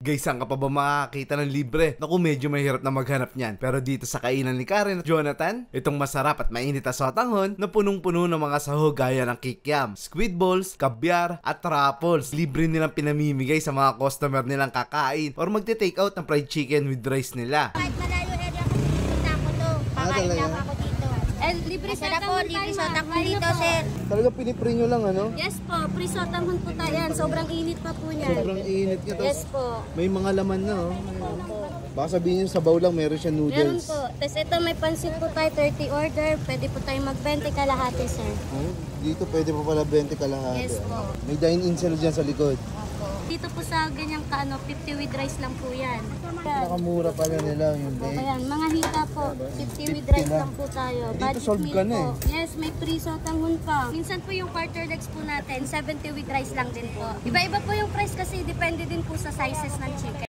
Guys, saan ka pa ba makakita ng libre? Naku, medyo mahirap na maghanap niyan. Pero dito sa kainan ni Karen at Jonathan, itong masarap at mainit na sotanghon na punong-puno ng mga sahog gaya ng kikiam, squid balls, kabyar at truffles. Libre nilang pinamimigay sa mga customer nilang kakain or magte-take out ng fried chicken with rice nila. Kahit malayo area ko, pupunta ako to. Kakain lang ako dito. And libre Masarap po, libre sotanghon dito, sir. Talaga pinipre nyo lang ano? Yes po, free sotanghon po tayo yan. Sobrang init pa po niyan. Sobrang init nito. Yes po. May mga laman na oh. Baka sabihin nyo sa baw lang meron siya Meron noodles. po. Tapos ito may pansit po tayo, 30 order. Pwede po tayo mag-20 kalahati, sir. Oh, dito pwede pa pala 20 kalahati. Yes po. May dine-in sila dyan sa likod. Opo. Dito po sa ganyang kaano, 50 with rice lang po yan. Nakamura pala nila yung Opo, egg. yan. Mga hita po, 50 with 50 rice lang. lang po tayo. Dito Budget solve meal ka na po. Yes, may free sotanghon pa. Minsan po yung quarter legs po natin, 70 with rice lang din po. Iba-iba po yung price kasi depende din po sa sizes ng chicken.